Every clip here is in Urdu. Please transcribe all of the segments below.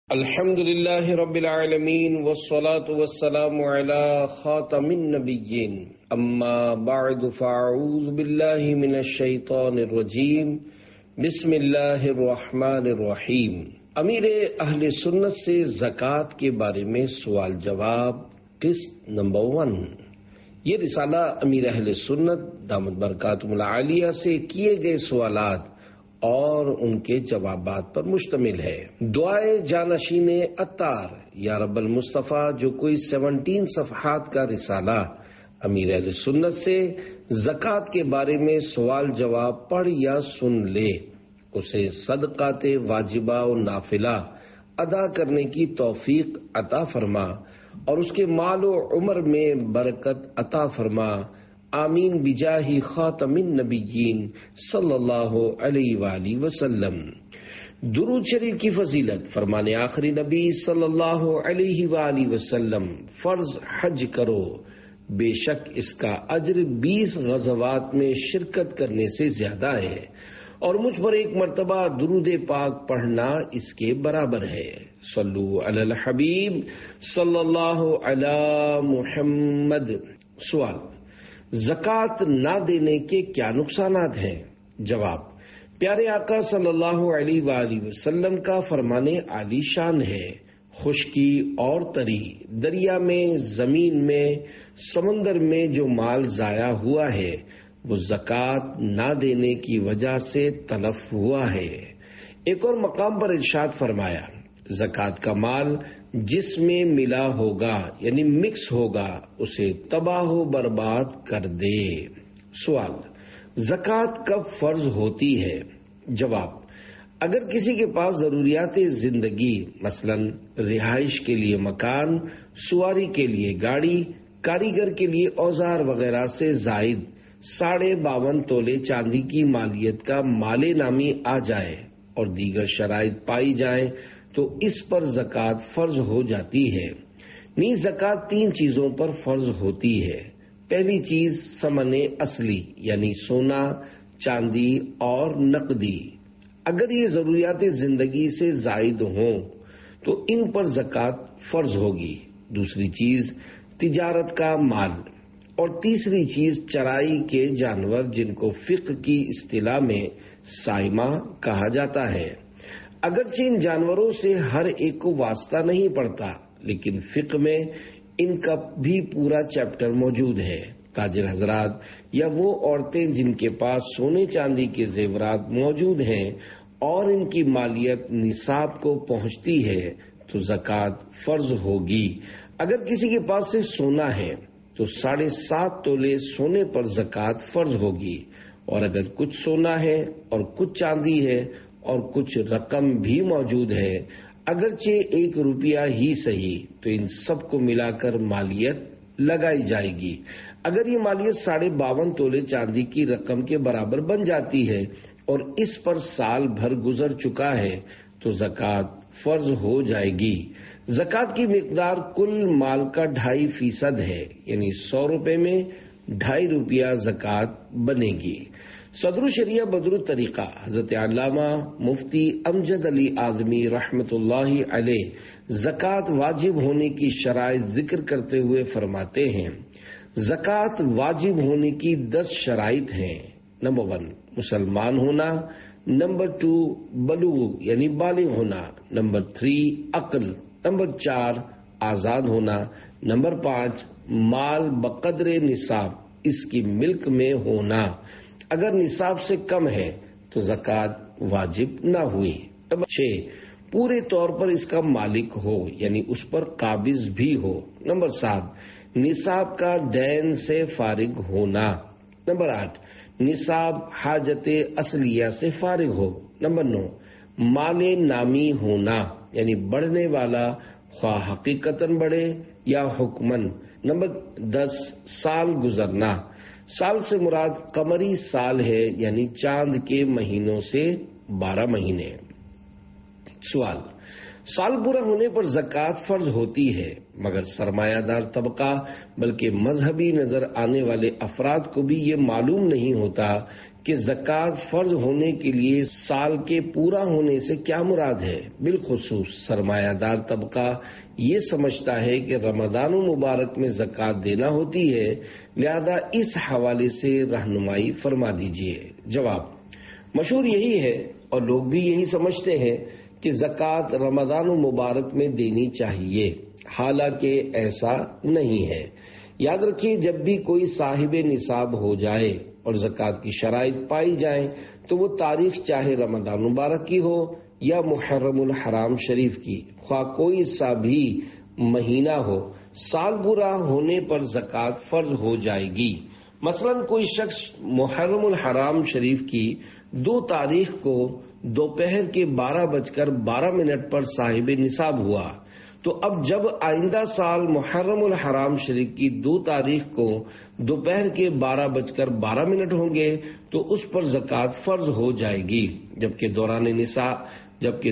الحمد لله رب العالمين والصلاة والسلام على خاتم النبيين اما بعد فاعوذ بالله من الشیطان الرجیم بسم اللہ الرحمن الرحیم۔ امیر اہل سنت سے زکوٰۃ کے بارے میں سوال جواب قسط نمبر 1۔ یہ رسالہ امیر اہل سنت دامت برکاتہم العالیہ سے کیے گئے سوالات اور ان کے جوابات پر مشتمل ہے۔ دعائے جانشین عطار یا رب المصطفیٰ، جو کوئی 17 صفحات کا رسالہ امیر اہل سنت سے زکوٰۃ کے بارے میں سوال جواب پڑھ یا سن لے، اسے صدقات واجبہ و نافلہ ادا کرنے کی توفیق عطا فرما اور اس کے مال و عمر میں برکت عطا فرما، آمین بجاہ خاتم النبیین صلی اللہ علیہ وآلہ وسلم۔ درود شریف کی فضیلت، فرمان آخری نبی صلی اللہ علیہ وآلہ وسلم، فرض حج کرو، بے شک اس کا اجر 20 غزوات میں شرکت کرنے سے زیادہ ہے، اور مجھ پر ایک مرتبہ درود پاک پڑھنا اس کے برابر ہے۔ صلو علی الحبیب صلی اللہ علی محمد۔ سوال: زکوٰۃ نہ دینے کے کیا نقصانات ہیں؟ جواب: پیارے آقا صلی اللہ علیہ وآلہ وسلم کا فرمان عالی شان ہے، خشکی اور تری، دریا میں، زمین میں، سمندر میں جو مال ضائع ہوا ہے وہ زکوٰۃ نہ دینے کی وجہ سے تلف ہوا ہے۔ ایک اور مقام پر ارشاد فرمایا، زکوٰۃ کا مال جس میں ملا ہوگا یعنی مکس ہوگا اسے تباہ و برباد کر دے۔ سوال: زکوٰۃ کب فرض ہوتی ہے؟ جواب: اگر کسی کے پاس ضروریات زندگی مثلا رہائش کے لیے مکان، سواری کے لیے گاڑی، کاریگر کے لیے اوزار وغیرہ سے زائد 52.5 تولے چاندی کی مالیت کا مال نامی آ جائے اور دیگر شرائط پائی جائیں تو اس پر زکوٰۃ فرض ہو جاتی ہے۔ نیز زکوٰۃ 3 چیزوں پر فرض ہوتی ہے۔ پہلی چیز ثمن اصلی یعنی سونا، چاندی اور نقدی، اگر یہ ضروریات زندگی سے زائد ہوں تو ان پر زکوٰۃ فرض ہوگی۔ دوسری چیز تجارت کا مال، اور تیسری چیز چرائی کے جانور جن کو فقہ کی اصطلاح میں سائمہ کہا جاتا ہے۔ اگرچہ ان جانوروں سے ہر ایک کو واسطہ نہیں پڑتا، لیکن فقہ میں ان کا بھی پورا چیپٹر موجود ہے۔ تاجر حضرات یا وہ عورتیں جن کے پاس سونے چاندی کے زیورات موجود ہیں اور ان کی مالیت نصاب کو پہنچتی ہے تو زکوٰۃ فرض ہوگی۔ اگر کسی کے پاس صرف سونا ہے تو 7.5 تولے سونے پر زکوٰۃ فرض ہوگی، اور اگر کچھ سونا ہے اور کچھ چاندی ہے اور کچھ رقم بھی موجود ہے، اگرچہ 1 روپیہ ہی صحیح، تو ان سب کو ملا کر مالیت لگائی جائے گی۔ اگر یہ مالیت 52.5 تولے چاندی کی رقم کے برابر بن جاتی ہے اور اس پر سال بھر گزر چکا ہے تو زکوٰۃ فرض ہو جائے گی۔ زکوٰۃ کی مقدار کل مال کا 2.5% ہے، یعنی 100 روپے میں 2.5 روپیہ زکوٰۃ بنے گی۔ صدر الشریعہ بدر الطریقہ حضرت علامہ مفتی امجد علی اعظمی رحمۃ اللہ علیہ زکوٰۃ واجب ہونے کی شرائط ذکر کرتے ہوئے فرماتے ہیں، زکوٰۃ واجب ہونے کی 10 شرائط ہیں۔ نمبر 1 مسلمان ہونا، نمبر 2 بلوغ یعنی بالغ ہونا، نمبر 3 عقل، نمبر 4 آزاد ہونا، نمبر 5 مال بقدر نصاب اس کی ملک میں ہونا، اگر نصاب سے کم ہے تو زکوٰۃ واجب نہ ہوئی۔ نمبر 6 پورے طور پر اس کا مالک ہو یعنی اس پر قابض بھی ہو۔ نمبر 7 نصاب کا دین سے فارغ ہونا۔ نمبر 8 نصاب حاجت اصلیہ سے فارغ ہو۔ نمبر 9 مال نامی ہونا یعنی بڑھنے والا، خواہ حقیقتاً بڑھے یا حکماً۔ نمبر 10 سال گزرنا، سال سے مراد قمری سال ہے یعنی چاند کے مہینوں سے 12 مہینے۔ سوال: سال پورا ہونے پر زکوٰۃ فرض ہوتی ہے، مگر سرمایہ دار طبقہ بلکہ مذہبی نظر آنے والے افراد کو بھی یہ معلوم نہیں ہوتا کہ زکوٰۃ فرض ہونے کے لیے سال کے پورا ہونے سے کیا مراد ہے۔ بالخصوص سرمایہ دار طبقہ یہ سمجھتا ہے کہ رمضان المبارک میں زکوٰۃ دینا ہوتی ہے، لہذا اس حوالے سے رہنمائی فرما دیجیے۔ جواب: مشہور یہی ہے اور لوگ بھی یہی سمجھتے ہیں کہ زکوٰۃ رمضان المبارک میں دینی چاہیے، حالانکہ ایسا نہیں ہے۔ یاد رکھیے، جب بھی کوئی صاحب نصاب ہو جائے اور زکوٰۃ کی شرائط پائی جائیں تو وہ تاریخ چاہے رمضان مبارک کی ہو یا محرم الحرام شریف کی، خواہ کوئی سا بھی مہینہ ہو، سال پورا ہونے پر زکوٰۃ فرض ہو جائے گی۔ مثلا کوئی شخص محرم الحرام شریف کی 2 تاریخ کو دوپہر کے 12:12 پر صاحب نصاب ہوا، تو اب جب آئندہ سال محرم الحرام شریف کی 2 تاریخ کو دوپہر کے 12:12 ہوں گے تو اس پر زکوٰۃ فرض ہو جائے گی، جبکہ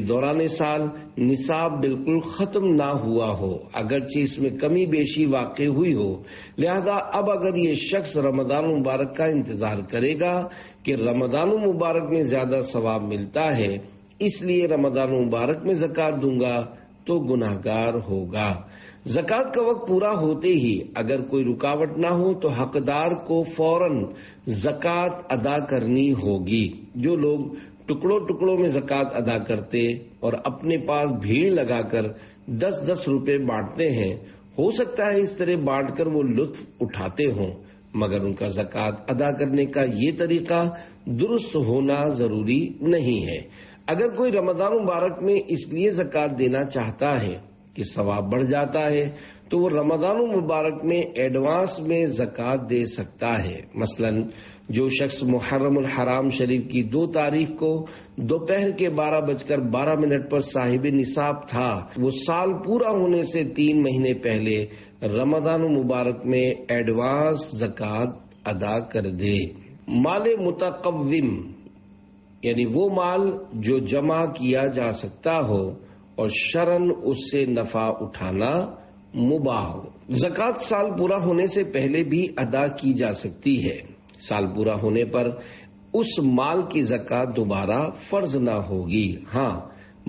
دوران سال نصاب بالکل ختم نہ ہوا ہو، اگرچہ اس میں کمی بیشی واقع ہوئی ہو۔ لہذا اب اگر یہ شخص رمضان مبارک کا انتظار کرے گا کہ رمضان مبارک میں زیادہ ثواب ملتا ہے اس لیے رمضان مبارک میں زکوٰۃ دوں گا تو گناہگار ہوگا۔ زکوٰۃ کا وقت پورا ہوتے ہی اگر کوئی رکاوٹ نہ ہو تو حقدار کو فوراً زکوٰۃ ادا کرنی ہوگی۔ جو لوگ ٹکڑوں میں زکوٰۃ ادا کرتے اور اپنے پاس بھیڑ لگا کر 10 روپے بانٹتے ہیں، ہو سکتا ہے اس طرح بانٹ کر وہ لطف اٹھاتے ہوں، مگر ان کا زکوٰۃ ادا کرنے کا یہ طریقہ درست ہونا ضروری نہیں ہے۔ اگر کوئی رمضان مبارک میں اس لیے زکوٰۃ دینا چاہتا ہے کہ ثواب بڑھ جاتا ہے تو وہ رمضان مبارک میں ایڈوانس میں زکوٰۃ دے سکتا ہے۔ مثلا جو شخص محرم الحرام شریف کی 2 تاریخ کو دوپہر کے 12:12 پر صاحب نصاب تھا، وہ سال پورا ہونے سے 3 مہینے پہلے رمضان مبارک میں ایڈوانس زکوٰۃ ادا کر دے۔ مال متقوم یعنی وہ مال جو جمع کیا جا سکتا ہو اور شرعاً اس سے نفع اٹھانا مباح ہو۔ زکوٰۃ سال پورا ہونے سے پہلے بھی ادا کی جا سکتی ہے۔ سال پورا ہونے پر اس مال کی زکوٰۃ دوبارہ فرض نہ ہوگی۔ ہاں،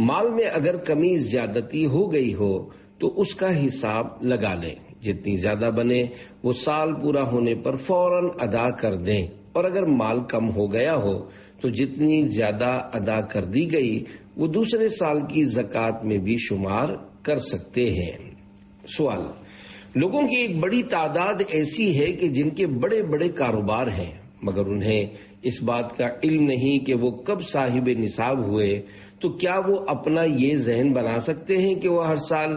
مال میں اگر کمی زیادتی ہو گئی ہو تو اس کا حساب لگا لیں، جتنی زیادہ بنے وہ سال پورا ہونے پر فوراً ادا کر دیں، اور اگر مال کم ہو گیا ہو تو جتنی زیادہ ادا کر دی گئی وہ دوسرے سال کی زکوٰۃ میں بھی شمار کر سکتے ہیں۔ سوال: لوگوں کی ایک بڑی تعداد ایسی ہے کہ جن کے بڑے بڑے کاروبار ہیں مگر انہیں اس بات کا علم نہیں کہ وہ کب صاحب نصاب ہوئے، تو کیا وہ اپنا یہ ذہن بنا سکتے ہیں کہ وہ ہر سال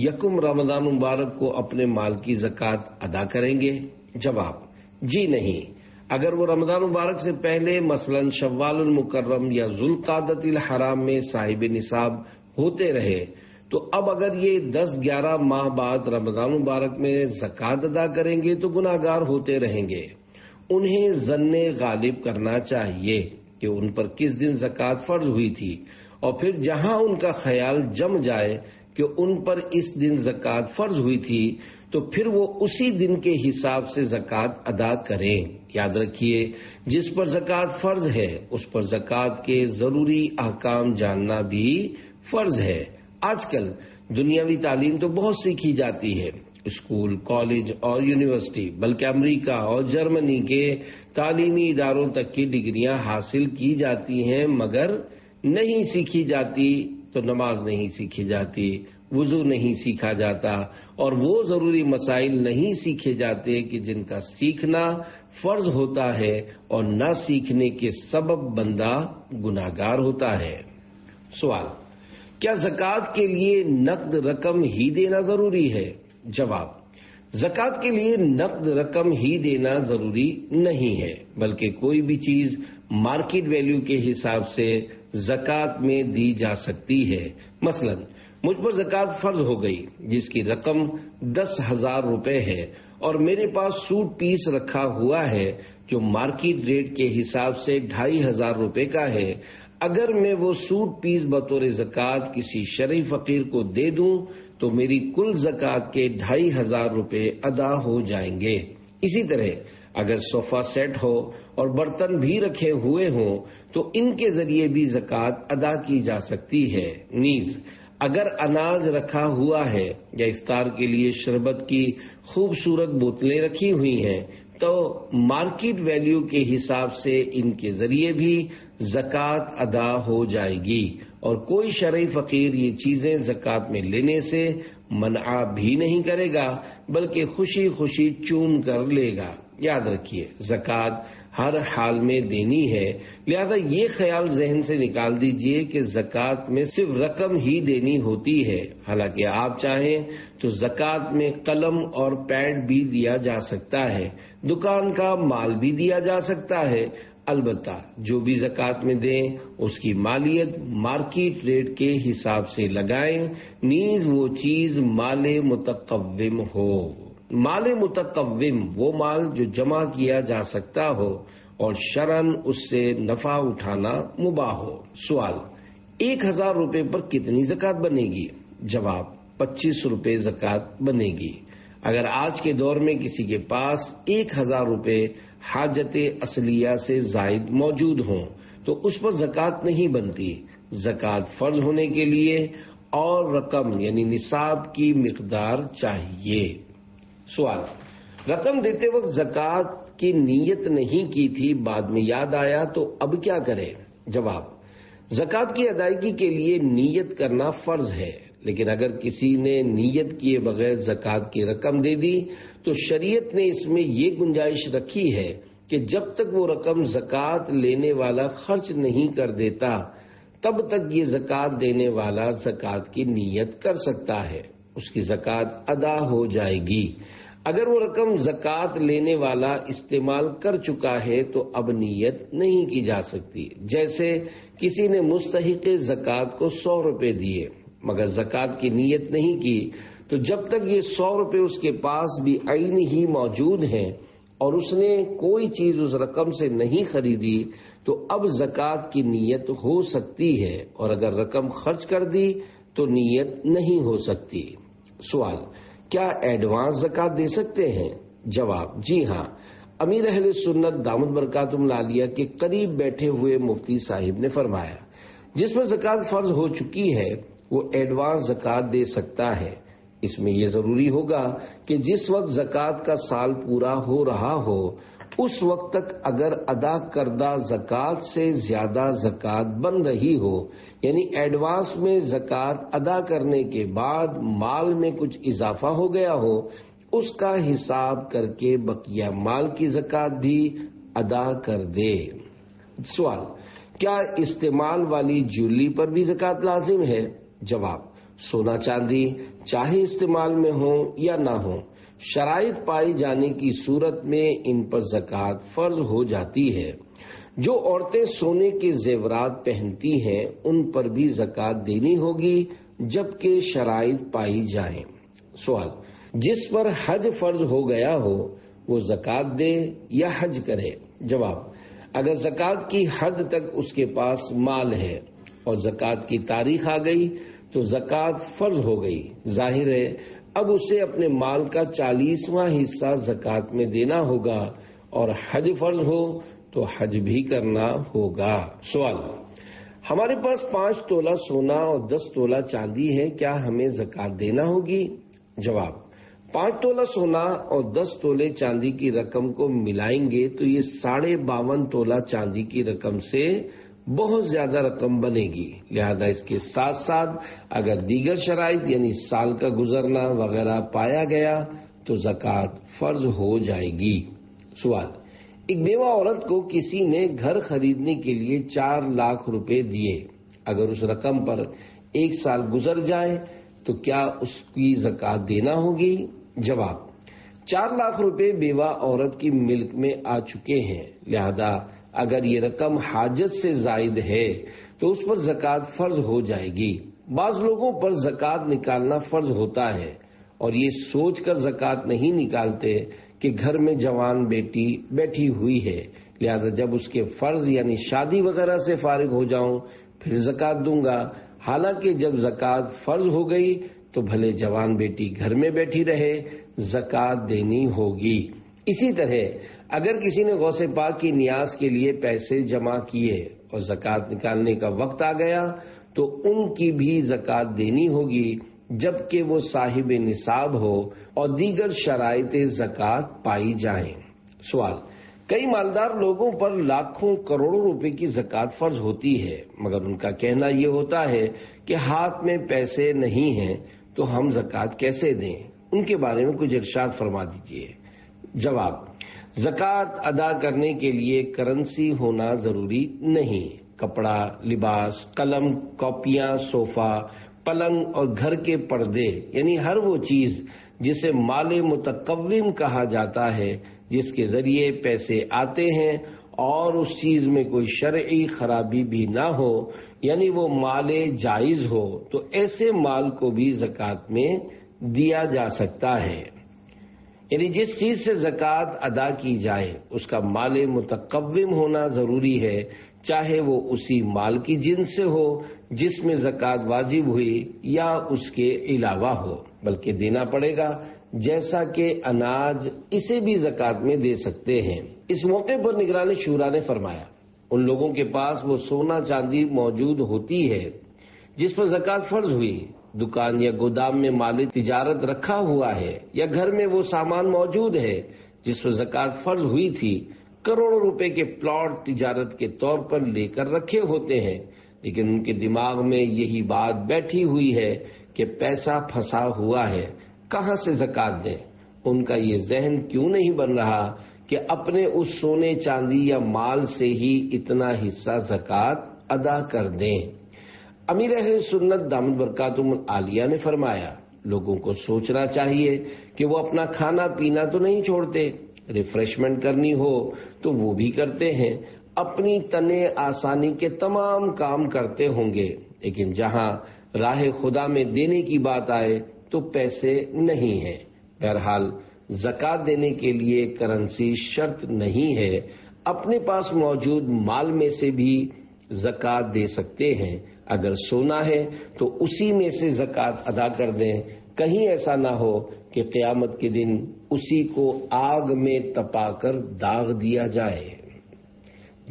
1 رمضان مبارک کو اپنے مال کی زکوٰۃ ادا کریں گے؟ جواب: جی نہیں۔ اگر وہ رمضان مبارک سے پہلے مثلا شوال المکرم یا ذوالقعدۃ الحرام میں صاحب نصاب ہوتے رہے تو اب اگر یہ 10-11 ماہ بعد رمضان مبارک میں زکوٰۃ ادا کریں گے تو گناہگار ہوتے رہیں گے۔ انہیں ظن غالب کرنا چاہیے کہ ان پر کس دن زکوٰۃ فرض ہوئی تھی، اور پھر جہاں ان کا خیال جم جائے کہ ان پر اس دن زکوٰۃ فرض ہوئی تھی تو پھر وہ اسی دن کے حساب سے زکوٰۃ ادا کریں۔ یاد رکھیے، جس پر زکوٰۃ فرض ہے اس پر زکوٰۃ کے ضروری احکام جاننا بھی فرض ہے۔ آج کل دنیاوی تعلیم تو بہت سیکھی جاتی ہے، اسکول، کالج اور یونیورسٹی، بلکہ امریکہ اور جرمنی کے تعلیمی اداروں تک کی ڈگریاں حاصل کی جاتی ہیں، مگر نہیں سیکھی جاتی تو نماز نہیں سیکھی جاتی، وضو نہیں سیکھا جاتا، اور وہ ضروری مسائل نہیں سیکھے جاتے کہ جن کا سیکھنا فرض ہوتا ہے، اور نہ سیکھنے کے سبب بندہ گناہگار ہوتا ہے۔ سوال: کیا زکوٰۃ کے لیے نقد رقم ہی دینا ضروری ہے؟ جواب: زکوٰۃ کے لیے نقد رقم ہی دینا ضروری نہیں ہے، بلکہ کوئی بھی چیز مارکیٹ ویلیو کے حساب سے زکوٰۃ میں دی جا سکتی ہے۔ مثلا مجھ پر زکوٰۃ فرض ہو گئی جس کی رقم 10,000 روپے ہے، اور میرے پاس سوٹ پیس رکھا ہوا ہے جو مارکیٹ ریٹ کے حساب سے 2,500 روپے کا ہے۔ اگر میں وہ سوٹ پیس بطور زکوٰۃ کسی شرعی فقیر کو دے دوں تو میری کل زکوٰۃ کے 2,500 روپے ادا ہو جائیں گے۔ اسی طرح اگر صوفہ سیٹ ہو اور برتن بھی رکھے ہوئے ہوں تو ان کے ذریعے بھی زکوٰۃ ادا کی جا سکتی ہے۔ نیز اگر اناج رکھا ہوا ہے یا افطار کے لیے شربت کی خوبصورت بوتلیں رکھی ہوئی ہیں تو مارکیٹ ویلیو کے حساب سے ان کے ذریعے بھی زکوٰۃ ادا ہو جائے گی، اور کوئی شرعی فقیر یہ چیزیں زکوٰۃ میں لینے سے منع بھی نہیں کرے گا بلکہ خوشی خوشی چون کر لے گا۔ یاد رکھیے زکوٰۃ ہر حال میں دینی ہے، لہذا یہ خیال ذہن سے نکال دیجئے کہ زکوٰۃ میں صرف رقم ہی دینی ہوتی ہے، حالانکہ آپ چاہیں تو زکوٰۃ میں قلم اور پیڈ بھی دیا جا سکتا ہے، دکان کا مال بھی دیا جا سکتا ہے، البتہ جو بھی زکوٰۃ میں دیں اس کی مالیت مارکیٹ ریٹ کے حساب سے لگائیں، نیز وہ چیز مال متقوم ہو۔ مال متقوم وہ مال جو جمع کیا جا سکتا ہو اور شرعاً اس سے نفع اٹھانا مباح ہو۔ سوال: 1000 روپے پر کتنی زکوٰۃ بنے گی؟ جواب: 25 روپے زکوٰۃ بنے گی۔ اگر آج کے دور میں کسی کے پاس 1000 روپے حاجت اصلیہ سے زائد موجود ہوں تو اس پر زکوٰۃ نہیں بنتی۔ زکوٰۃ فرض ہونے کے لیے اور رقم یعنی نصاب کی مقدار چاہیے۔ سوال: رقم دیتے وقت زکوٰۃ کی نیت نہیں کی تھی، بعد میں یاد آیا تو اب کیا کرے؟ جواب: زکوٰۃ کی ادائیگی کے لیے نیت کرنا فرض ہے، لیکن اگر کسی نے نیت کیے بغیر زکوٰۃ کی رقم دے دی تو شریعت نے اس میں یہ گنجائش رکھی ہے کہ جب تک وہ رقم زکوٰۃ لینے والا خرچ نہیں کر دیتا تب تک یہ زکوٰۃ دینے والا زکوٰۃ کی نیت کر سکتا ہے، اس کی زکوٰۃ ادا ہو جائے گی۔ اگر وہ رقم زکوٰۃ لینے والا استعمال کر چکا ہے تو اب نیت نہیں کی جا سکتی۔ جیسے کسی نے مستحق زکوٰۃ کو 100 روپے دیے مگر زکوٰۃ کی نیت نہیں کی تو جب تک یہ 100 روپے اس کے پاس بھی عین ہی موجود ہیں اور اس نے کوئی چیز اس رقم سے نہیں خریدی تو اب زکوٰۃ کی نیت ہو سکتی ہے، اور اگر رقم خرچ کر دی تو نیت نہیں ہو سکتی۔ سوال: کیا ایڈوانس زکوٰۃ دے سکتے ہیں؟ جواب: جی ہاں، امیر اہل سنت دامت برکاتہم العالیہ کے قریب بیٹھے ہوئے مفتی صاحب نے فرمایا جس پر زکوٰۃ فرض ہو چکی ہے وہ ایڈوانس زکوٰۃ دے سکتا ہے۔ اس میں یہ ضروری ہوگا کہ جس وقت زکوٰۃ کا سال پورا ہو رہا ہو اس وقت تک اگر ادا کردہ زکوٰۃ سے زیادہ زکوٰۃ بن رہی ہو، یعنی ایڈوانس میں زکوٰۃ ادا کرنے کے بعد مال میں کچھ اضافہ ہو گیا ہو، اس کا حساب کر کے بقیہ مال کی زکوٰۃ بھی ادا کر دے۔ سوال: کیا استعمال والی جویلری پر بھی زکوٰۃ لازم ہے؟ جواب: سونا چاندی چاہے استعمال میں ہو یا نہ ہو، شرائط پائی جانے کی صورت میں ان پر زکوٰۃ فرض ہو جاتی ہے۔ جو عورتیں سونے کے زیورات پہنتی ہیں ان پر بھی زکوٰۃ دینی ہوگی جبکہ شرائط پائی جائیں۔ سوال: جس پر حج فرض ہو گیا ہو وہ زکوٰۃ دے یا حج کرے؟ جواب: اگر زکوٰۃ کی حد تک اس کے پاس مال ہے اور زکوٰۃ کی تاریخ آ گئی تو زکوٰۃ فرض ہو گئی، ظاہر ہے اب اسے اپنے مال کا 40واں حصہ زکوٰۃ میں دینا ہوگا، اور حج فرض ہو تو حج بھی کرنا ہوگا۔ سوال: ہمارے پاس 5 تولہ سونا اور 10 تولہ چاندی ہے، کیا ہمیں زکوٰۃ دینا ہوگی؟ جواب: 5 تولہ سونا اور 10 تولے چاندی کی رقم کو ملائیں گے تو یہ 52.5 تولہ چاندی کی رقم سے بہت زیادہ رقم بنے گی، لہذا اس کے ساتھ ساتھ اگر دیگر شرائط یعنی سال کا گزرنا وغیرہ پایا گیا تو زکوٰۃ فرض ہو جائے گی۔ سوال: ایک بیوہ عورت کو کسی نے گھر خریدنے کے لیے 4 لاکھ روپے دیے، اگر اس رقم پر 1 سال گزر جائے تو کیا اس کی زکوٰۃ دینا ہوگی؟ جواب: 4 لاکھ روپے بیوہ عورت کی ملک میں آ چکے ہیں، لہذا اگر یہ رقم حاجت سے زائد ہے تو اس پر زکوٰۃ فرض ہو جائے گی۔ بعض لوگوں پر زکوٰۃ نکالنا فرض ہوتا ہے اور یہ سوچ کر زکوٰۃ نہیں نکالتے کہ گھر میں جوان بیٹی بیٹھی ہوئی ہے، لہذا جب اس کے فرض یعنی شادی وغیرہ سے فارغ ہو جاؤں پھر زکوٰۃ دوں گا، حالانکہ جب زکوٰۃ فرض ہو گئی تو بھلے جوان بیٹی گھر میں بیٹھی رہے، زکوٰۃ دینی ہوگی۔ اسی طرح اگر کسی نے غوث پاک کی نیاز کے لیے پیسے جمع کیے اور زکوٰۃ نکالنے کا وقت آ گیا تو ان کی بھی زکوٰۃ دینی ہوگی جبکہ وہ صاحب نصاب ہو اور دیگر شرائط زکوٰۃ پائی جائیں۔ سوال: کئی مالدار لوگوں پر لاکھوں کروڑوں روپے کی زکوٰۃ فرض ہوتی ہے، مگر ان کا کہنا یہ ہوتا ہے کہ ہاتھ میں پیسے نہیں ہیں تو ہم زکوٰۃ کیسے دیں؟ ان کے بارے میں کچھ ارشاد فرما دیجیے۔ جواب: زکوٰۃ ادا کرنے کے لیے کرنسی ہونا ضروری نہیں۔ کپڑا، لباس، قلم، کاپیاں، صوفہ، پلنگ اور گھر کے پردے، یعنی ہر وہ چیز جسے مال متقوم کہا جاتا ہے، جس کے ذریعے پیسے آتے ہیں اور اس چیز میں کوئی شرعی خرابی بھی نہ ہو، یعنی وہ مال جائز ہو، تو ایسے مال کو بھی زکوٰۃ میں دیا جا سکتا ہے۔ یعنی جس چیز سے زکوٰۃ ادا کی جائے اس کا مال متقوم ہونا ضروری ہے، چاہے وہ اسی مال کی جنس سے ہو جس میں زکوٰۃ واجب ہوئی یا اس کے علاوہ ہو، بلکہ دینا پڑے گا، جیسا کہ اناج اسے بھی زکوٰۃ میں دے سکتے ہیں۔ اس موقع پر نگران شورا نے فرمایا، ان لوگوں کے پاس وہ سونا چاندی موجود ہوتی ہے جس پر زکوٰۃ فرض ہوئی، دکان یا گودام میں مال تجارت رکھا ہوا ہے، یا گھر میں وہ سامان موجود ہے جس پر زکوٰۃ فرض ہوئی تھی، کروڑوں روپے کے پلاٹ تجارت کے طور پر لے کر رکھے ہوتے ہیں، لیکن ان کے دماغ میں یہی بات بیٹھی ہوئی ہے کہ پیسہ پھنسا ہوا ہے، کہاں سے زکوٰۃ دیں؟ ان کا یہ ذہن کیوں نہیں بن رہا کہ اپنے اس سونے چاندی یا مال سے ہی اتنا حصہ زکوٰۃ ادا کر دیں؟ امیر اہل سنت دامت برکاتہم العالیہ نے فرمایا، لوگوں کو سوچنا چاہیے کہ وہ اپنا کھانا پینا تو نہیں چھوڑتے، ریفریشمنٹ کرنی ہو تو وہ بھی کرتے ہیں، اپنی تنے آسانی کے تمام کام کرتے ہوں گے، لیکن جہاں راہ خدا میں دینے کی بات آئے تو پیسے نہیں ہیں۔ بہرحال زکوٰۃ دینے کے لیے کرنسی شرط نہیں ہے، اپنے پاس موجود مال میں سے بھی زکوٰۃ دے سکتے ہیں، اگر سونا ہے تو اسی میں سے زکوٰۃ ادا کر دیں، کہیں ایسا نہ ہو کہ قیامت کے دن اسی کو آگ میں تپا کر داغ دیا جائے،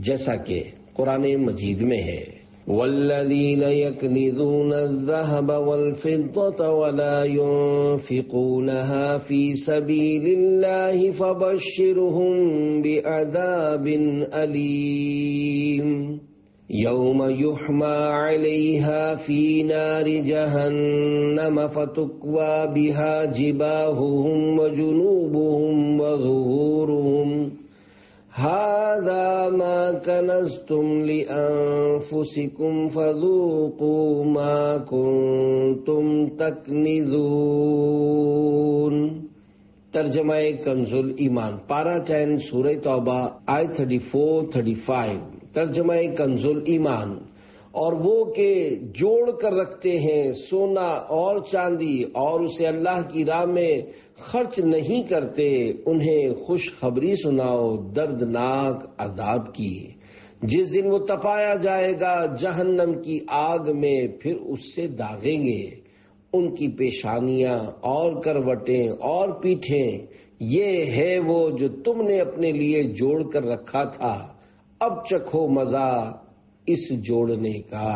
جیسا کہ قرآن مجید میں ہے، والذین یکنزون الذهب والفضة ولا ينفقونها في سبيل الله فبشرهم بعذاب أليم یوم یحمى عليها في نار جہنم فتکوى بها جباههم وجنوبهم وظهورهم هذا ما كنزتم لأنفسكم فذوقوا ما كنتم تكنزون۔ ترجمہ کنز الایمان، پارہ 10 سورہ توبہ آیت 34-35۔ ترجمہ کنز الایمان، اور وہ کہ جوڑ کر رکھتے ہیں سونا اور چاندی اور اسے اللہ کی راہ میں خرچ نہیں کرتے، انہیں خوشخبری سناؤ دردناک عذاب کی، جس دن وہ تپایا جائے گا جہنم کی آگ میں، پھر اس سے داغیں گے ان کی پیشانیاں اور کروٹیں اور پیٹھیں، یہ ہے وہ جو تم نے اپنے لیے جوڑ کر رکھا تھا، اب چکھو مزہ اس جوڑنے کا۔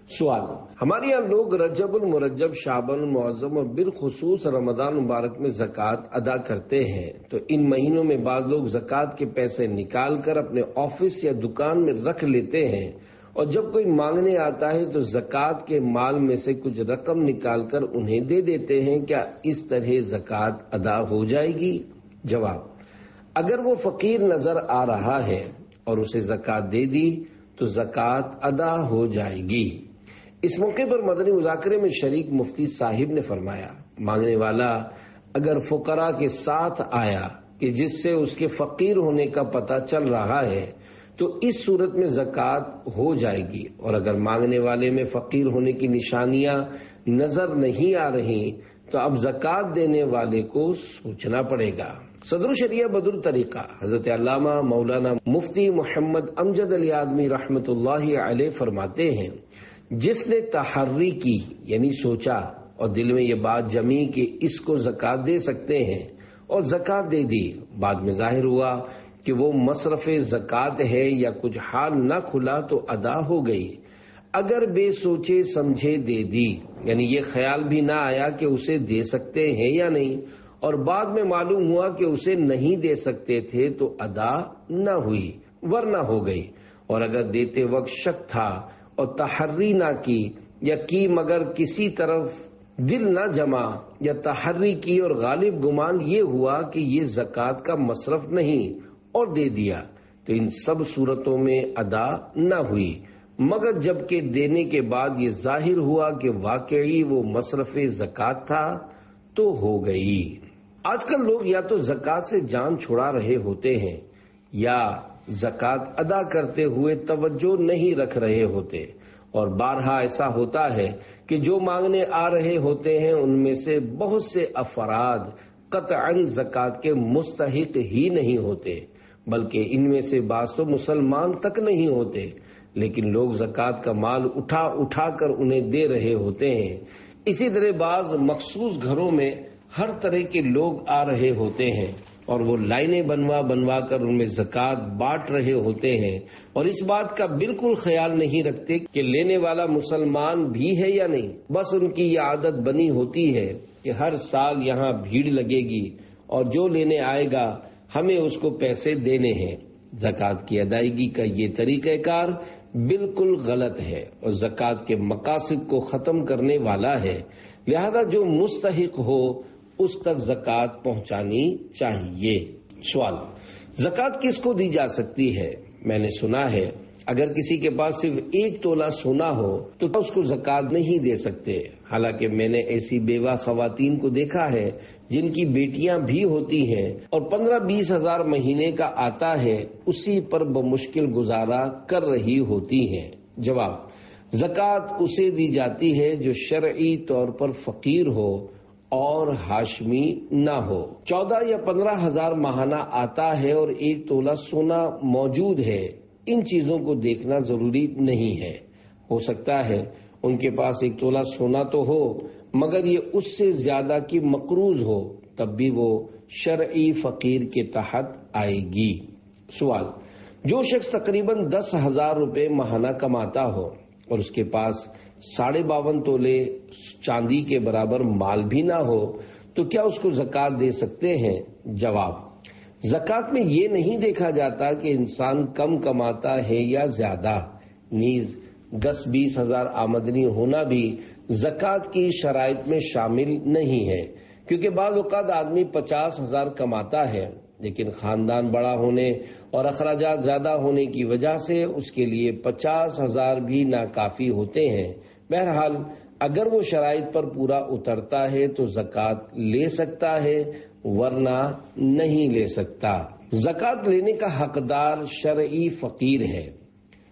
سوال: ہمارے یہاں لوگ رجب المرجب، شعبان المعظم اور بالخصوص رمضان مبارک میں زکوٰۃ ادا کرتے ہیں، تو ان مہینوں میں بعض لوگ زکوٰۃ کے پیسے نکال کر اپنے آفس یا دکان میں رکھ لیتے ہیں، اور جب کوئی مانگنے آتا ہے تو زکوٰۃ کے مال میں سے کچھ رقم نکال کر انہیں دے دیتے ہیں، کیا اس طرح زکوٰۃ ادا ہو جائے گی؟ جواب: اگر وہ فقیر نظر آ رہا ہے اور اسے زکوٰۃ دے دی تو زکوٰۃ ادا ہو جائے گی۔ اس موقع پر مدنی مذاکرے میں شریک مفتی صاحب نے فرمایا، مانگنے والا اگر فقراء کے ساتھ آیا کہ جس سے اس کے فقیر ہونے کا پتہ چل رہا ہے تو اس صورت میں زکوٰۃ ہو جائے گی، اور اگر مانگنے والے میں فقیر ہونے کی نشانیاں نظر نہیں آ رہی تو اب زکوٰۃ دینے والے کو سوچنا پڑے گا۔ صدر شریعہ بدر طریقہ حضرت علامہ مولانا مفتی محمد امجد علی آدمی رحمت اللہ علیہ فرماتے ہیں، جس نے تحری کی یعنی سوچا اور دل میں یہ بات جمی کہ اس کو زکوٰۃ دے سکتے ہیں، اور زکات دے دی۔ بعد میں ظاہر ہوا کہ وہ مصرف زکات ہے یا کچھ حال نہ کھلا تو ادا ہو گئی۔ اگر بے سوچے سمجھے دے دی، یعنی یہ خیال بھی نہ آیا کہ اسے دے سکتے ہیں یا نہیں، اور بعد میں معلوم ہوا کہ اسے نہیں دے سکتے تھے تو ادا نہ ہوئی ورنہ ہو گئی۔ اور اگر دیتے وقت شک تھا اور تحری نہ کی یا کی مگر کسی طرف دل نہ جما یا تحری کی اور غالب گمان یہ ہوا کہ یہ زکوٰۃ کا مصرف نہیں اور دے دیا، تو ان سب صورتوں میں ادا نہ ہوئی، مگر جبکہ دینے کے بعد یہ ظاہر ہوا کہ واقعی وہ مصرف زکوٰۃ تھا تو ہو گئی۔ آج کل لوگ یا تو زکوٰۃ سے جان چھڑا رہے ہوتے ہیں یا زکوٰۃ ادا کرتے ہوئے توجہ نہیں رکھ رہے ہوتے، اور بارہا ایسا ہوتا ہے کہ جو مانگنے آ رہے ہوتے ہیں ان میں سے بہت سے افراد قطعاً زکوٰۃ کے مستحق ہی نہیں ہوتے، بلکہ ان میں سے بعض تو مسلمان تک نہیں ہوتے، لیکن لوگ زکوٰۃ کا مال اٹھا اٹھا کر انہیں دے رہے ہوتے ہیں۔ اسی طرح بعض مخصوص گھروں میں ہر طرح کے لوگ آ رہے ہوتے ہیں اور وہ لائنیں بنوا کر ان میں زکوٰۃ بانٹ رہے ہوتے ہیں، اور اس بات کا بالکل خیال نہیں رکھتے کہ لینے والا مسلمان بھی ہے یا نہیں۔ بس ان کی یہ عادت بنی ہوتی ہے کہ ہر سال یہاں بھیڑ لگے گی اور جو لینے آئے گا ہمیں اس کو پیسے دینے ہیں۔ زکوٰۃ کی ادائیگی کا یہ طریقہ کار بالکل غلط ہے اور زکوٰۃ کے مقاصد کو ختم کرنے والا ہے، لہذا جو مستحق ہو اس تک زکوٰۃ پہنچانی چاہیے۔ سوال: زکوٰۃ کس کو دی جا سکتی ہے؟ میں نے سنا ہے اگر کسی کے پاس صرف 1 تولہ سونا ہو تو اس کو زکوٰۃ نہیں دے سکتے، حالانکہ میں نے ایسی بیوہ خواتین کو دیکھا ہے جن کی بیٹیاں بھی ہوتی ہیں اور 15-20 ہزار مہینے کا آتا ہے، اسی پر بمشکل گزارا کر رہی ہوتی ہیں۔ جواب: زکوٰۃ اسے دی جاتی ہے جو شرعی طور پر فقیر ہو اور ہاشمی نہ ہو۔ 14 یا 15 ہزار ماہانہ آتا ہے اور 1 تولہ سونا موجود ہے، ان چیزوں کو دیکھنا ضروری نہیں ہے۔ ہو سکتا ہے ان کے پاس 1 تولہ سونا تو ہو مگر یہ اس سے زیادہ کی مقروض ہو، تب بھی وہ شرعی فقیر کے تحت آئے گی۔ سوال: جو شخص تقریباً 10,000 روپے ماہانہ کماتا ہو اور اس کے پاس 52.5 تولے چاندی کے برابر مال بھی نہ ہو تو کیا اس کو زکوٰۃ دے سکتے ہیں؟ جواب: زکوٰۃ میں یہ نہیں دیکھا جاتا کہ انسان کم کماتا ہے یا زیادہ، نیز 10-20 ہزار آمدنی ہونا بھی زکوٰۃ کی شرائط میں شامل نہیں ہے، کیونکہ بعض اوقات آدمی 50 ہزار کماتا ہے لیکن خاندان بڑا ہونے اور اخراجات زیادہ ہونے کی وجہ سے اس کے لیے 50 ہزار بھی ناکافی ہوتے ہیں۔ بہرحال اگر وہ شرائط پر پورا اترتا ہے تو زکوٰۃ لے سکتا ہے ورنہ نہیں لے سکتا۔ زکوٰۃ لینے کا حقدار شرعی فقیر ہے۔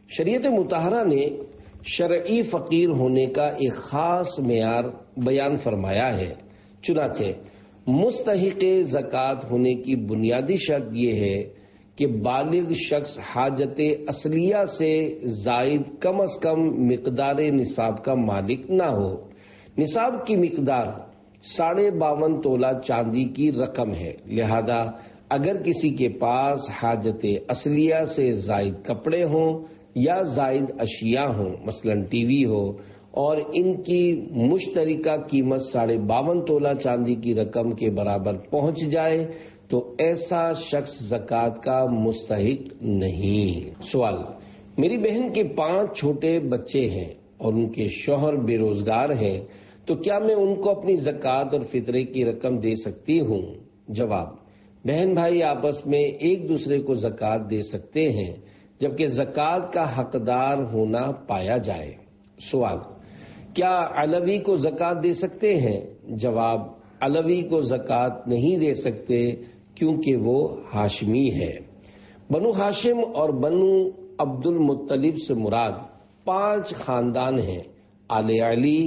شریعت مطہرہ نے شرعی فقیر ہونے کا ایک خاص معیار بیان فرمایا ہے، چنانچہ مستحق زکوٰۃ ہونے کی بنیادی شرط یہ ہے کہ بالغ شخص حاجت اصلیہ سے زائد کم از کم مقدار نصاب کا مالک نہ ہو۔ نصاب کی مقدار 52.5 تولہ چاندی کی رقم ہے، لہذا اگر کسی کے پاس حاجت اصلیہ سے زائد کپڑے ہوں یا زائد اشیاء ہوں، مثلا ٹی وی ہو، اور ان کی مشترکہ قیمت 52.5 تولہ چاندی کی رقم کے برابر پہنچ جائے تو ایسا شخص زکوٰۃ کا مستحق نہیں۔ سوال: میری بہن کے 5 چھوٹے بچے ہیں اور ان کے شوہر بے روزگار ہیں، تو کیا میں ان کو اپنی زکوٰۃ اور فطرے کی رقم دے سکتی ہوں؟ جواب: بہن بھائی آپس میں ایک دوسرے کو زکوٰۃ دے سکتے ہیں جبکہ زکوٰۃ کا حقدار ہونا پایا جائے۔ سوال: کیا علوی کو زکوٰۃ دے سکتے ہیں؟ جواب: علوی کو زکوٰۃ نہیں دے سکتے کیونکہ وہ ہاشمی ہے۔ بنو ہاشم اور بنو عبد المطلب سے مراد 5 خاندان ہیں: آل علی،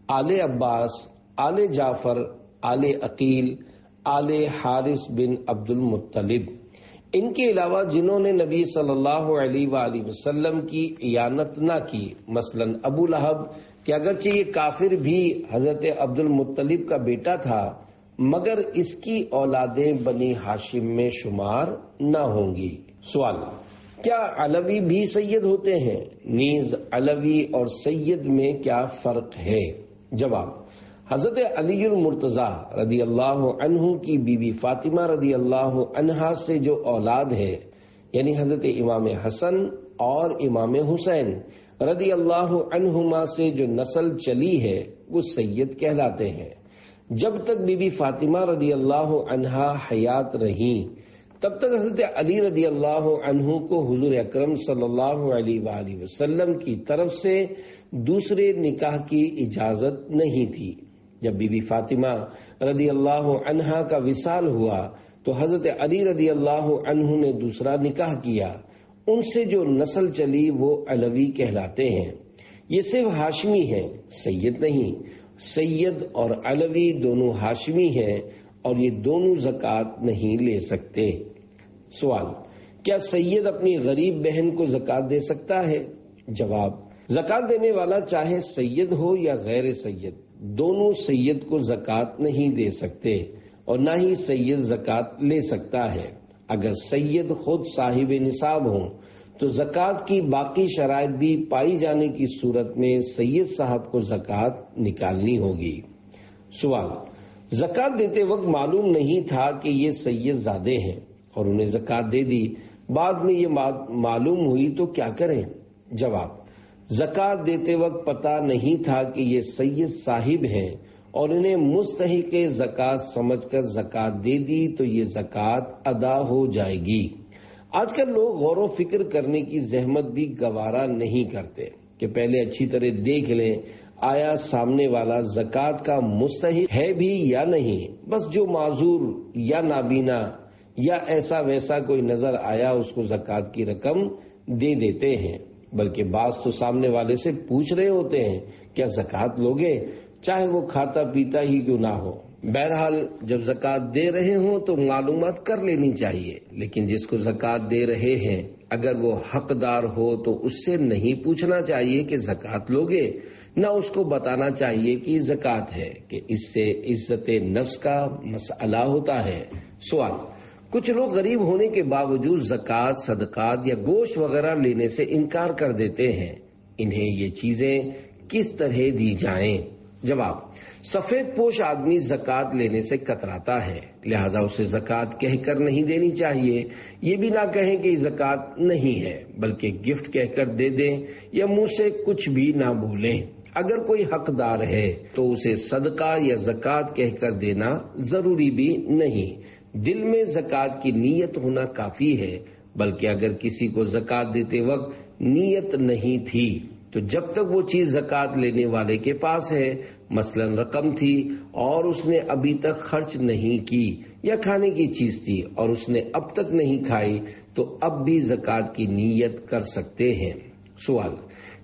آل عباس، آل جعفر، آل عقیل، آل حارث بن عبد المطلب۔ ان کے علاوہ جنہوں نے نبی صلی اللہ علیہ وآلہ وسلم کی اعانت نہ کی، مثلا ابو لہب کہ اگرچہ یہ کافر بھی حضرت عبد المطلب کا بیٹا تھا مگر اس کی اولادیں بنی ہاشم میں شمار نہ ہوں گی۔ سوال: کیا علوی بھی سید ہوتے ہیں؟ نیز علوی اور سید میں کیا فرق ہے؟ جواب: حضرت علی المرتضیٰ رضی اللہ عنہ کی بیوی فاطمہ رضی اللہ عنہا سے جو اولاد ہے، یعنی حضرت امام حسن اور امام حسین رضی اللہ عنہما سے جو نسل چلی ہے وہ سید کہلاتے ہیں۔ جب تک بی بی فاطمہ رضی اللہ عنہا حیات رہیں تب تک حضرت علی رضی اللہ عنہ کو حضور اکرم صلی اللہ علیہ وآلہ وسلم کی طرف سے دوسرے نکاح کی اجازت نہیں تھی۔ جب بی بی فاطمہ رضی اللہ عنہا کا وصال ہوا تو حضرت علی رضی اللہ عنہ نے دوسرا نکاح کیا، ان سے جو نسل چلی وہ علوی کہلاتے ہیں۔ یہ صرف ہاشمی ہیں، سید نہیں۔ سید اور علوی دونوں ہاشمی ہیں اور یہ دونوں زکوٰۃ نہیں لے سکتے۔ سوال: کیا سید اپنی غریب بہن کو زکوٰۃ دے سکتا ہے؟ جواب: زکوٰۃ دینے والا چاہے سید ہو یا غیر سید، دونوں سید کو زکوٰۃ نہیں دے سکتے اور نہ ہی سید زکوٰۃ لے سکتا ہے۔ اگر سید خود صاحب نصاب ہوں تو زکوٰۃ کی باقی شرائط بھی پائی جانے کی صورت میں سید صاحب کو زکوٰۃ نکالنی ہوگی۔ سوال: زکوٰۃ دیتے وقت معلوم نہیں تھا کہ یہ سید زادے ہیں اور انہیں زکوٰۃ دے دی، بعد میں یہ معلوم ہوئی تو کیا کریں؟ جواب: زکوٰۃ دیتے وقت پتہ نہیں تھا کہ یہ سید صاحب ہیں اور انہیں مستحق زکوٰۃ سمجھ کر زکوٰۃ دے دی تو یہ زکوٰۃ ادا ہو جائے گی۔ آج کل لوگ غور و فکر کرنے کی زحمت بھی گوارا نہیں کرتے کہ پہلے اچھی طرح دیکھ لیں آیا سامنے والا زکوٰۃ کا مستحق ہے بھی یا نہیں۔ بس جو معذور یا نابینا یا ایسا ویسا کوئی نظر آیا اس کو زکوٰۃ کی رقم دے دیتے ہیں، بلکہ بعض تو سامنے والے سے پوچھ رہے ہوتے ہیں کیا زکوٰۃ لوگے، چاہے وہ کھاتا پیتا ہی کیوں نہ ہو۔ بہرحال جب زکوٰۃ دے رہے ہوں تو معلومات کر لینی چاہیے، لیکن جس کو زکوٰۃ دے رہے ہیں اگر وہ حقدار ہو تو اس سے نہیں پوچھنا چاہیے کہ زکوٰۃ لوگے، نہ اس کو بتانا چاہیے کہ زکوٰۃ ہے، کہ اس سے عزت نفس کا مسئلہ ہوتا ہے۔ سوال: کچھ لوگ غریب ہونے کے باوجود زکوٰۃ، صدقات یا گوشت وغیرہ لینے سے انکار کر دیتے ہیں، انہیں یہ چیزیں کس طرح دی جائیں؟ جواب: سفید پوش آدمی زکوٰۃ لینے سے کتراتا ہے، لہذا اسے زکوٰۃ کہہ کر نہیں دینی چاہیے۔ یہ بھی نہ کہیں کہ زکوٰۃ نہیں ہے، بلکہ گفٹ کہہ کر دے دیں یا منہ سے کچھ بھی نہ بولیں۔ اگر کوئی حقدار ہے تو اسے صدقہ یا زکوٰۃ کہہ کر دینا ضروری بھی نہیں، دل میں زکوٰۃ کی نیت ہونا کافی ہے۔ بلکہ اگر کسی کو زکوٰۃ دیتے وقت نیت نہیں تھی تو جب تک وہ چیز زکوٰۃ لینے والے کے پاس ہے، مثلا رقم تھی اور اس نے ابھی تک خرچ نہیں کی، یا کھانے کی چیز تھی اور اس نے اب تک نہیں کھائی، تو اب بھی زکوٰۃ کی نیت کر سکتے ہیں۔ سوال: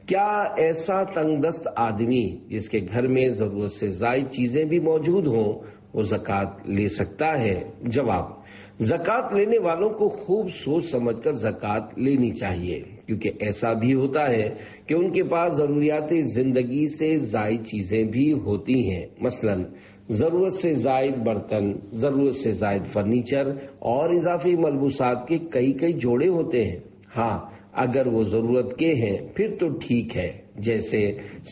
کیا ایسا تنگ دست آدمی جس کے گھر میں ضرورت سے زائد چیزیں بھی موجود ہوں وہ زکوٰۃ لے سکتا ہے؟ جواب: زکوٰۃ لینے والوں کو خوب سوچ سمجھ کر زکوٰۃ لینی چاہیے، کیونکہ ایسا بھی ہوتا ہے کہ ان کے پاس ضروریات زندگی سے زائد چیزیں بھی ہوتی ہیں، مثلا ضرورت سے زائد برتن، ضرورت سے زائد فرنیچر اور اضافی ملبوسات کے کئی جوڑے ہوتے ہیں۔ ہاں اگر وہ ضرورت کے ہیں پھر تو ٹھیک ہے، جیسے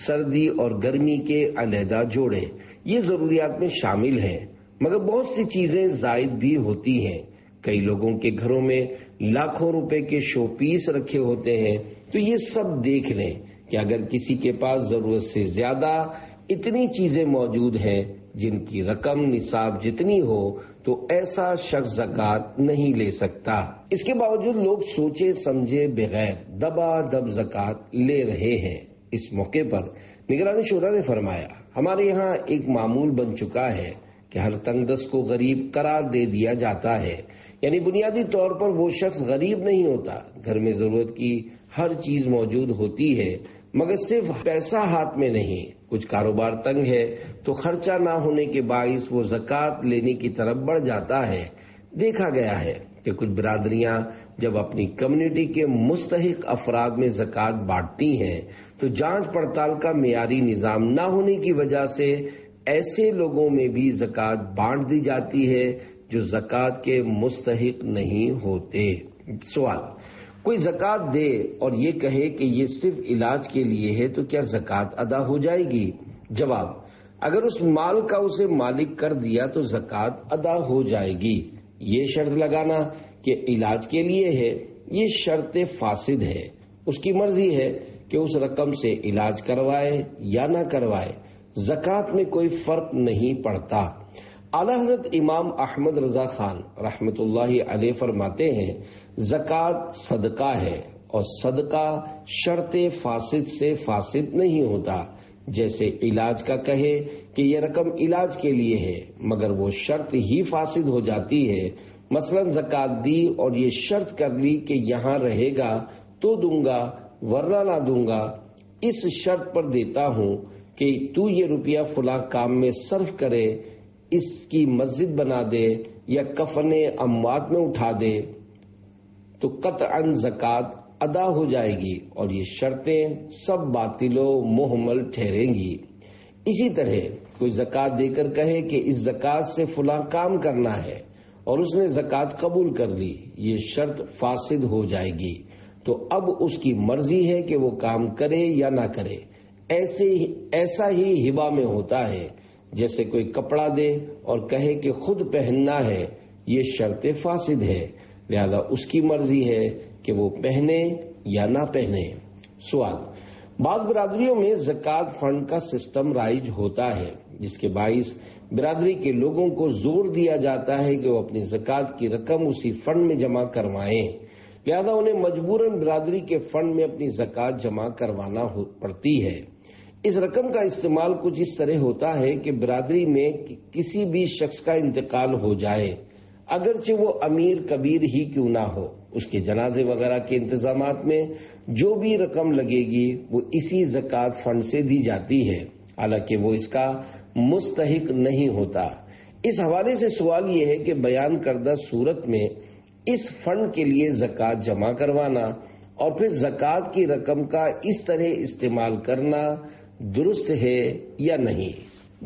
سردی اور گرمی کے علیحدہ جوڑے، یہ ضروریات میں شامل ہیں۔ مگر بہت سی چیزیں زائد بھی ہوتی ہیں۔ کئی لوگوں کے گھروں میں لاکھوں روپے کے شو پیس رکھے ہوتے ہیں، تو یہ سب دیکھ لیں کہ اگر کسی کے پاس ضرورت سے زیادہ اتنی چیزیں موجود ہیں جن کی رقم نصاب جتنی ہو تو ایسا شخص زکوٰۃ نہیں لے سکتا۔ اس کے باوجود لوگ سوچے سمجھے بغیر دبا دب زکوٰۃ لے رہے ہیں۔ اس موقع پر نگران شورا نے فرمایا، ہمارے یہاں ایک معمول بن چکا ہے کہ ہر تنگ دست کو غریب قرار دے دیا جاتا ہے، یعنی بنیادی طور پر وہ شخص غریب نہیں ہوتا، گھر میں ضرورت کی ہر چیز موجود ہوتی ہے، مگر صرف پیسہ ہاتھ میں نہیں۔ کچھ کاروبار تنگ ہے تو خرچہ نہ ہونے کے باعث وہ زکوٰۃ لینے کی طرف بڑھ جاتا ہے۔ دیکھا گیا ہے کہ کچھ برادریاں جب اپنی کمیونٹی کے مستحق افراد میں زکوٰۃ بانٹتی ہیں تو جانچ پڑتال کا معیاری نظام نہ ہونے کی وجہ سے ایسے لوگوں میں بھی زکوٰۃ بانٹ دی جاتی ہے جو زکوٰۃ کے مستحق نہیں ہوتے۔ سوال، کوئی زکوٰۃ دے اور یہ کہے کہ یہ صرف علاج کے لیے ہے تو کیا زکوٰۃ ادا ہو جائے گی؟ جواب، اگر اس مال کا اسے مالک کر دیا تو زکوٰۃ ادا ہو جائے گی۔ یہ شرط لگانا کہ علاج کے لیے ہے، یہ شرط فاسد ہے۔ اس کی مرضی ہے کہ اس رقم سے علاج کروائے یا نہ کروائے، زکوٰۃ میں کوئی فرق نہیں پڑتا۔ اعلیٰ حضرت امام احمد رضا خان رحمۃ اللہ علیہ فرماتے ہیں، زکوٰۃ صدقہ ہے اور صدقہ شرط فاسد سے فاسد نہیں ہوتا۔ جیسے علاج کا کہے کہ یہ رقم علاج کے لیے ہے مگر وہ شرط ہی فاسد ہو جاتی ہے۔ مثلا زکوٰۃ دی اور یہ شرط کر لی کہ یہاں رہے گا تو دوں گا ورنہ نہ دوں گا، اس شرط پر دیتا ہوں کہ تو یہ روپیہ فلاں کام میں صرف کرے، اس کی مسجد بنا دے یا کفن اموات میں اٹھا دے، تو قطعاً زکوٰۃ ادا ہو جائے گی اور یہ شرطیں سب باطل و مہمل ٹھہریں گی۔ اسی طرح کوئی زکوٰۃ دے کر کہے کہ اس زکوٰۃ سے فلاں کام کرنا ہے اور اس نے زکوٰۃ قبول کر لی، یہ شرط فاسد ہو جائے گی۔ تو اب اس کی مرضی ہے کہ وہ کام کرے یا نہ کرے۔ ایسا ہی ہبہ میں ہوتا ہے، جیسے کوئی کپڑا دے اور کہے کہ خود پہننا ہے، یہ شرط فاسد ہے، لہذا اس کی مرضی ہے کہ وہ پہنے یا نہ پہنے۔ سوال، بعض برادریوں میں زکوٰۃ فنڈ کا سسٹم رائج ہوتا ہے جس کے باعث برادری کے لوگوں کو زور دیا جاتا ہے کہ وہ اپنی زکوٰۃ کی رقم اسی فنڈ میں جمع کروائیں، لہذا انہیں مجبوراً برادری کے فنڈ میں اپنی زکوٰۃ جمع کروانا پڑتی ہے۔ اس رقم کا استعمال کچھ اس طرح ہوتا ہے کہ برادری میں کسی بھی شخص کا انتقال ہو جائے، اگرچہ وہ امیر کبیر ہی کیوں نہ ہو، اس کے جنازے وغیرہ کے انتظامات میں جو بھی رقم لگے گی وہ اسی زکوٰۃ فنڈ سے دی جاتی ہے، حالانکہ وہ اس کا مستحق نہیں ہوتا۔ اس حوالے سے سوال یہ ہے کہ بیان کردہ صورت میں اس فنڈ کے لیے زکوٰۃ جمع کروانا اور پھر زکوٰۃ کی رقم کا اس طرح استعمال کرنا درست ہے یا نہیں؟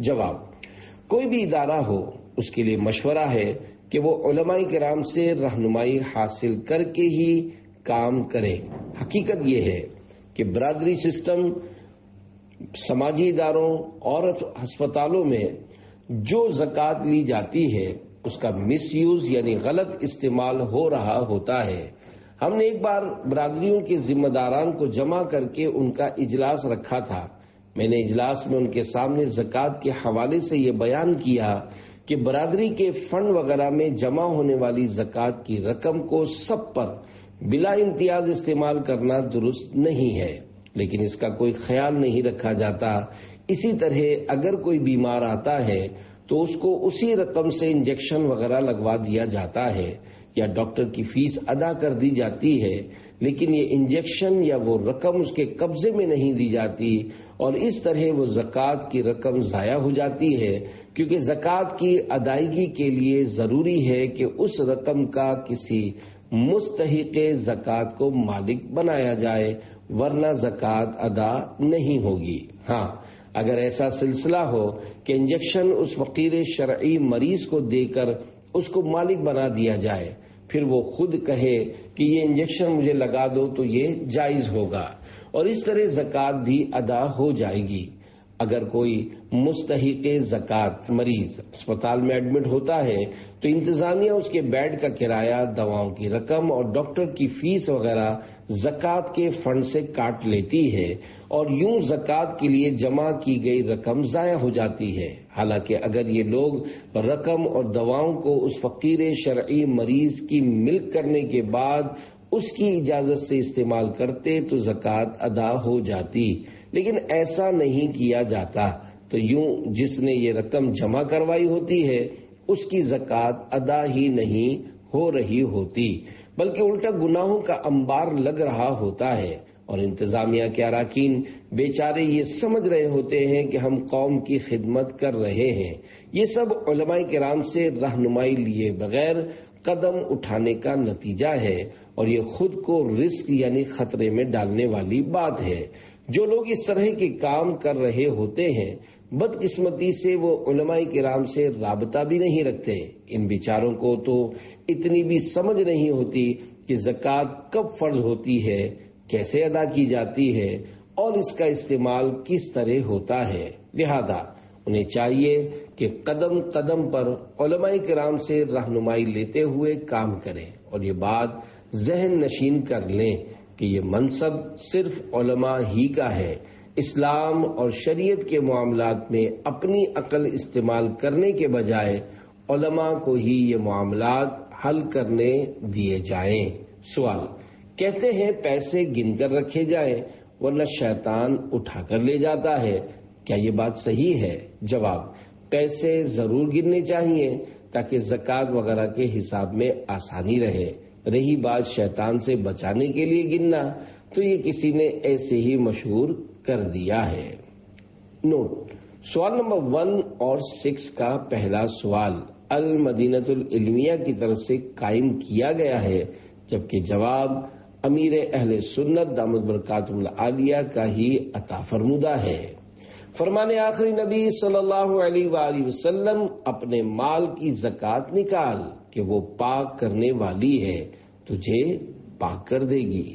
جواب، کوئی بھی ادارہ ہو اس کے لیے مشورہ ہے کہ وہ علماء کرام سے رہنمائی حاصل کر کے ہی کام کرے۔ حقیقت یہ ہے کہ برادری سسٹم، سماجی اداروں اور ہسپتالوں میں جو زکوٰۃ لی جاتی ہے اس کا مس یوز یعنی غلط استعمال ہو رہا ہوتا ہے۔ ہم نے ایک بار برادریوں کے ذمہ داران کو جمع کر کے ان کا اجلاس رکھا تھا۔ میں نے اجلاس میں ان کے سامنے زکوٰۃ کے حوالے سے یہ بیان کیا کہ برادری کے فنڈ وغیرہ میں جمع ہونے والی زکوٰۃ کی رقم کو سب پر بلا امتیاز استعمال کرنا درست نہیں ہے، لیکن اس کا کوئی خیال نہیں رکھا جاتا۔ اسی طرح اگر کوئی بیمار آتا ہے تو اس کو اسی رقم سے انجیکشن وغیرہ لگوا دیا جاتا ہے یا ڈاکٹر کی فیس ادا کر دی جاتی ہے، لیکن یہ انجیکشن یا وہ رقم اس کے قبضے میں نہیں دی جاتی اور اس طرح وہ زکوٰۃ کی رقم ضائع ہو جاتی ہے، کیونکہ زکوٰۃ کی ادائیگی کے لیے ضروری ہے کہ اس رقم کا کسی مستحق زکوٰۃ کو مالک بنایا جائے، ورنہ زکوٰۃ ادا نہیں ہوگی۔ ہاں، اگر ایسا سلسلہ ہو کہ انجیکشن اس فقیر شرعی مریض کو دے کر اس کو مالک بنا دیا جائے، پھر وہ خود کہے کہ یہ انجیکشن مجھے لگا دو تو یہ جائز ہوگا اور اس طرح زکوٰۃ بھی ادا ہو جائے گی۔ اگر کوئی مستحق زکوٰۃ مریض اسپتال میں ایڈمٹ ہوتا ہے تو انتظامیہ اس کے بیڈ کا کرایہ، دواؤں کی رقم اور ڈاکٹر کی فیس وغیرہ زکوٰۃ کے فنڈ سے کاٹ لیتی ہے اور یوں زکوٰۃ کے لیے جمع کی گئی رقم ضائع ہو جاتی ہے۔ حالانکہ اگر یہ لوگ رقم اور دواؤں کو اس فقیر شرعی مریض کی ملک کرنے کے بعد اس کی اجازت سے استعمال کرتے تو زکوٰۃ ادا ہو جاتی، لیکن ایسا نہیں کیا جاتا، تو یوں جس نے یہ رقم جمع کروائی ہوتی ہے اس کی زکوٰۃ ادا ہی نہیں ہو رہی ہوتی، بلکہ الٹا گناہوں کا انبار لگ رہا ہوتا ہے اور انتظامیہ کے اراکین بیچارے یہ سمجھ رہے ہوتے ہیں کہ ہم قوم کی خدمت کر رہے ہیں۔ یہ سب علماء کرام سے رہنمائی لیے بغیر قدم اٹھانے کا نتیجہ ہے اور یہ خود کو رسک یعنی خطرے میں ڈالنے والی بات ہے۔ جو لوگ اس طرح کے کام کر رہے ہوتے ہیں بدقسمتی سے وہ علماء کرام سے رابطہ بھی نہیں رکھتے۔ ان بیچاروں کو تو اتنی بھی سمجھ نہیں ہوتی کہ زکوٰۃ کب فرض ہوتی ہے، کیسے ادا کی جاتی ہے اور اس کا استعمال کس طرح ہوتا ہے۔ لہذا انہیں چاہیے کہ قدم قدم پر علماء کرام سے رہنمائی لیتے ہوئے کام کریں اور یہ بات ذہن نشین کر لیں کہ یہ منصب صرف علماء ہی کا ہے۔ اسلام اور شریعت کے معاملات میں اپنی عقل استعمال کرنے کے بجائے علماء کو ہی یہ معاملات حل کرنے دیے جائیں۔ سوال: کہتے ہیں پیسے گن کر رکھے جائیں ورنہ شیطان اٹھا کر لے جاتا ہے، کیا یہ بات صحیح ہے؟ جواب: پیسے ضرور گننے چاہیے تاکہ زکوٰۃ وغیرہ کے حساب میں آسانی رہے۔ رہی بات شیطان سے بچانے کے لیے گننا، تو یہ کسی نے ایسے ہی مشہور کر دیا ہے۔ نوٹ: سوال نمبر 1 اور 6 کا پہلا سوال المدینۃ العلمیہ کی طرف سے قائم کیا گیا ہے، جبکہ جواب امیر اہل سنت دامت برکاتہم العالیہ کا ہی عطا فرمودہ ہے۔ فرمان آخری نبی صلی اللہ علیہ وآلہ وسلم: اپنے مال کی زکوٰۃ نکال کہ وہ پاک کرنے والی ہے، تجھے پاک کر دے گی۔